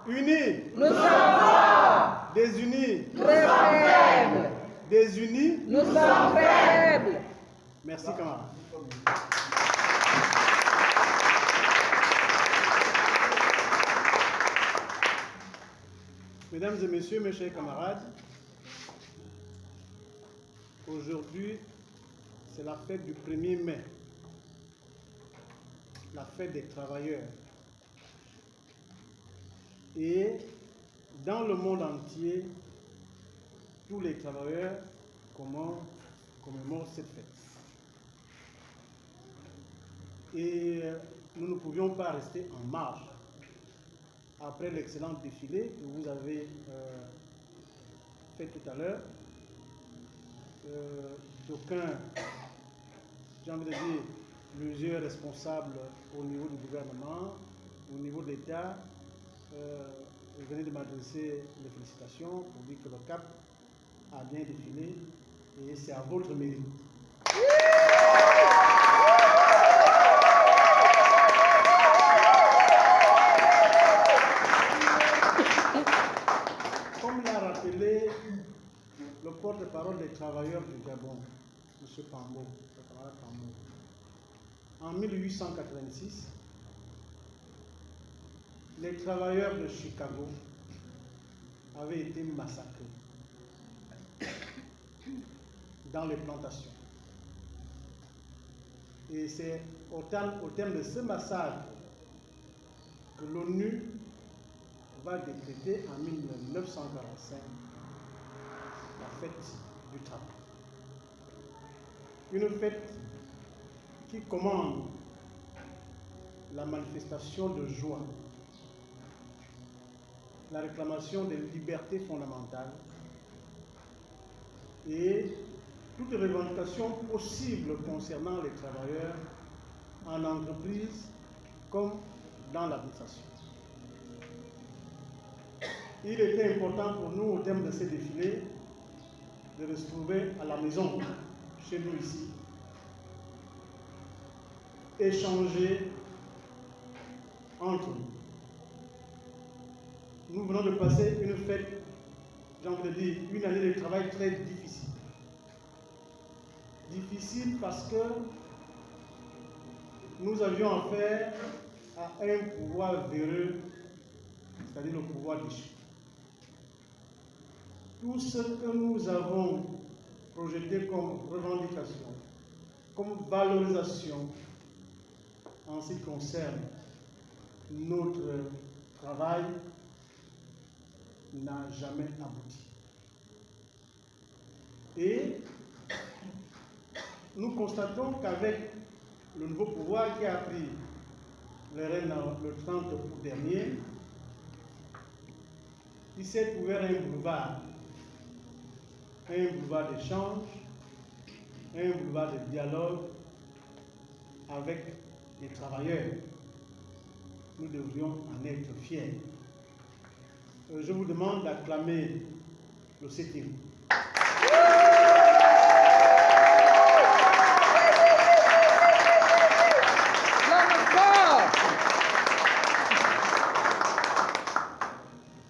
Unis, nous sommes forts. désunis, Très faibles. désunis, Nous sommes faibles. Merci, camarades. Mesdames et messieurs, mes chers camarades, aujourd'hui, c'est la fête du 1er mai, la fête des travailleurs. Et dans le monde entier, tous les travailleurs commémorent cette fête. Et nous ne pouvions pas rester en marge. Après l'excellent défilé que vous avez fait tout à l'heure, d'aucuns, j'ai envie de dire, plusieurs responsables au niveau du gouvernement, au niveau de l'État, venez de m'adresser les félicitations pour dire que le CAP a bien défilé et c'est à votre mérite. Comme l'a rappelé le porte-parole des travailleurs du Gabon, M. Pambo, le camarade Pambo, en 1886, les travailleurs de Chicago avaient été massacrés dans les plantations. Et c'est au terme de ce massacre que l'ONU va décréter en 1945 la fête du travail. Une fête qui commande la manifestation de joie, la réclamation des libertés fondamentales et toutes les revendications possibles concernant les travailleurs en entreprise comme dans l'administration. Il était important pour nous, au terme de ces défilés, de se retrouver à la maison, chez nous ici, échanger entre nous. Nous venons de passer une fête, j'ai envie de dire, une année de travail très difficile. Difficile parce que nous avions affaire à un pouvoir véreux, c'est-à-dire le pouvoir déchu. Tout ce que nous avons projeté comme revendication, comme valorisation en ce qui concerne notre travail, n'a jamais abouti. Et nous constatons qu'avec le nouveau pouvoir qui a pris les rênes le 30 août dernier, il s'est ouvert un boulevard d'échange, un boulevard de dialogue avec les travailleurs. Nous devrions en être fiers. Je vous demande d'acclamer le CTU.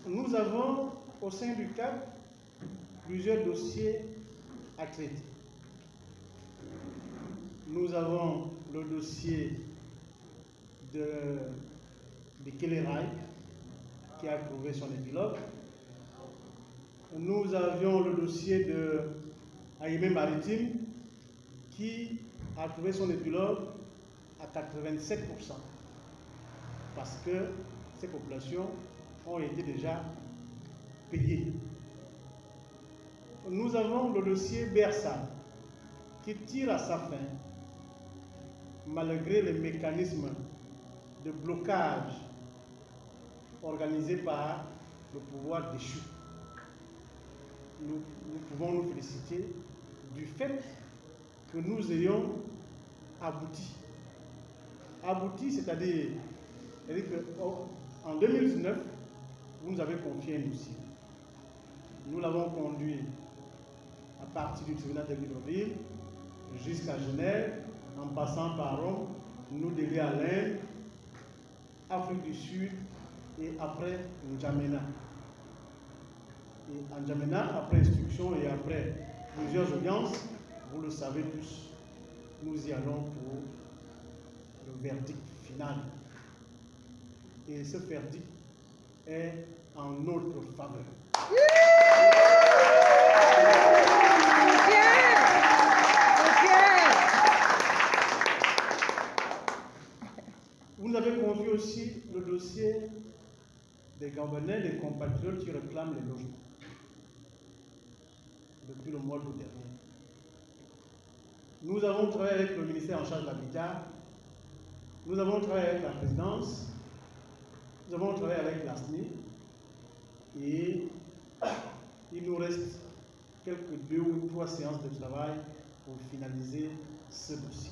Nous avons au sein du CAP plusieurs dossiers à traiter. Nous avons le dossier de Kéléraï qui a trouvé son épilogue. Nous avions le dossier de Aïmé Maritime qui a trouvé son épilogue à 87%, parce que ces populations ont été déjà payées. Nous avons le dossier Bersa qui tire à sa fin, malgré les mécanismes de blocage organisés par le pouvoir déchu. Nous pouvons nous féliciter du fait que nous ayons abouti. Abouti, c'est-à-dire qu'en 2019, vous nous avez confié un dossier. Nous l'avons conduit à partir du tribunal de Libreville jusqu'à Genève, en passant par Rome, nous délier à l'Inde, Afrique du Sud et après N'Djamena. Et en N'Djamena, après instruction et après plusieurs audiences, vous le savez tous, nous y allons pour le verdict final. Et ce verdict est en notre faveur. Vous nous avez confié aussi le dossier des Gabonais, des compatriotes qui réclament les logements depuis le mois d'août dernier. Nous avons travaillé avec le ministère en charge de l'habitat, nous avons travaillé avec la présidence, nous avons travaillé avec l'ASNI et il nous reste quelques 2 ou 3 séances de travail pour finaliser ce dossier.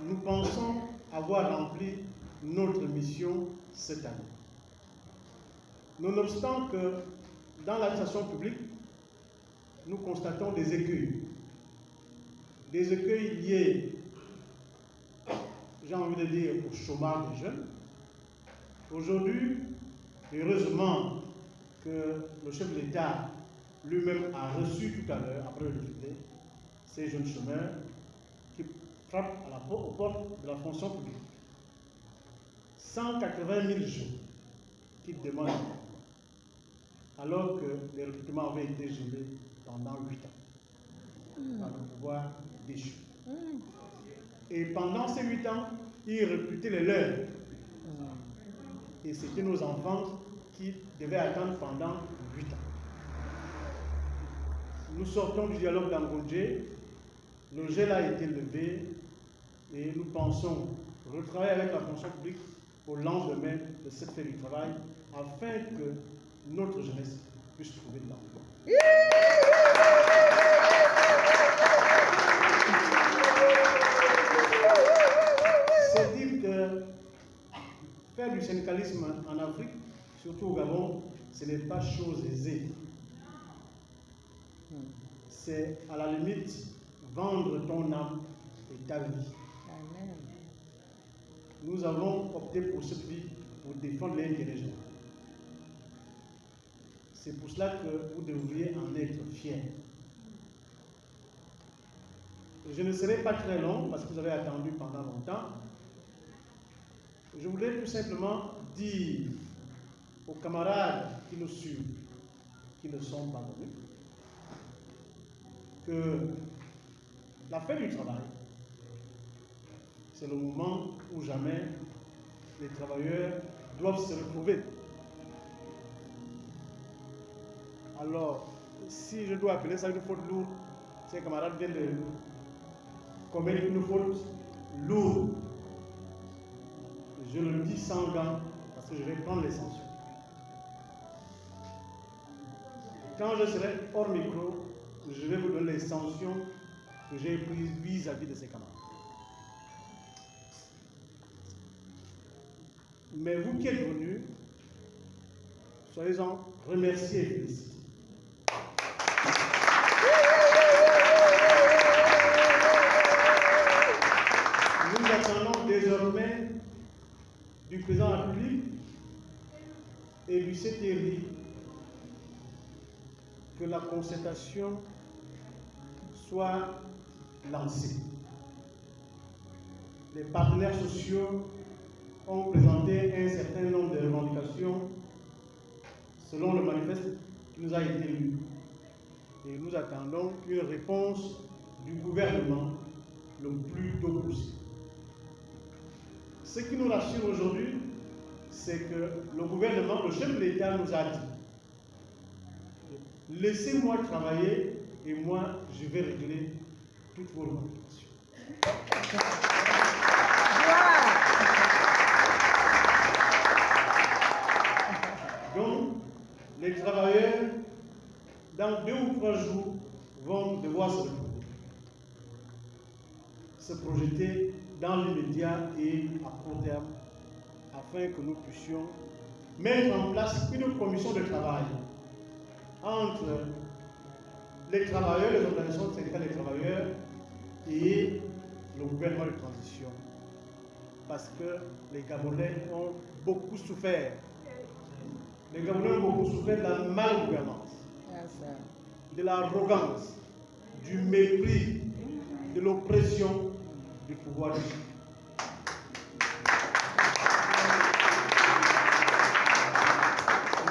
Nous pensons avoir rempli notre mission cette année. Nonobstant que dans l'administration publique, nous constatons des écueils. Des écueils liés, j'ai envie de dire, au chômage des jeunes. Aujourd'hui, heureusement que le chef de l'État lui-même a reçu tout à l'heure, après le défilé, ces jeunes chômeurs qui frappent aux portes de la fonction publique. 180 000 jeunes qui demandent, alors que les recrutements avaient été gelés pendant 8 ans par le pouvoir déchu. Et pendant ces 8 ans, ils recrutaient les leurs. Et c'était nos enfants qui devaient attendre pendant 8 ans. Nous sortons du dialogue d'Angondje, le gel a été levé et nous pensons retravailler avec la fonction publique au lendemain de cette fête du travail afin que notre jeunesse puisse trouver de l'emploi. C'est dire que faire du syndicalisme en Afrique, surtout au Gabon, ce n'est pas chose aisée. C'est à la limite vendre ton âme et ta vie. Amen. Nous avons opté pour cette vie pour défendre l'intérêt général. C'est pour cela que vous devriez en être fiers. Je ne serai pas très long parce que vous avez attendu pendant longtemps. Je voulais tout simplement dire aux camarades qui nous suivent, qui ne sont pas venus, que la fête du travail, c'est le moment où jamais les travailleurs doivent se retrouver. Alors, si je dois appeler ça une faute lourde, ces camarades viennent de commettre une faute lourde. Je le dis sans gants, parce que je vais prendre les sanctions. Quand je serai hors micro, je vais vous donner les sanctions que j'ai prises vis-à-vis de ces camarades. Mais vous qui êtes venus, soyez-en remerciés et félicités. Nous attendons désormais du président de la République et du CTRI que la concertation soit lancée. Les partenaires sociaux ont présenté un certain nombre de revendications selon le manifeste qui nous a été lu. Et nous attendons une réponse du gouvernement le plus tôt possible. Ce qui nous rassure aujourd'hui, c'est que le gouvernement, le chef de l'État nous a dit « Laissez-moi travailler et moi, je vais régler toutes vos revendications. » Donc, les travailleurs, dans 2 ou 3 jours, vont devoir se retrouver, se projeter dans l'immédiat et à court terme, afin que nous puissions mettre en place une commission de travail entre les travailleurs, les organisations syndicales des travailleurs et le gouvernement de transition. Parce que les Gabonais ont beaucoup souffert. Les Gabonais ont beaucoup souffert de la mal-gouvernance, de l'arrogance, du mépris, de l'oppression du pouvoir du Chili.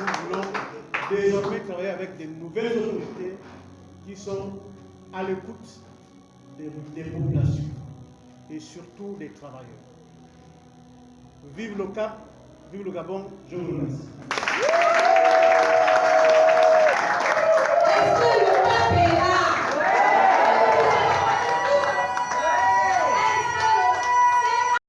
Nous voulons désormais travailler avec des nouvelles autorités qui sont à l'écoute des populations et surtout des travailleurs. Vive le Cap, vive le Gabon, je vous remercie.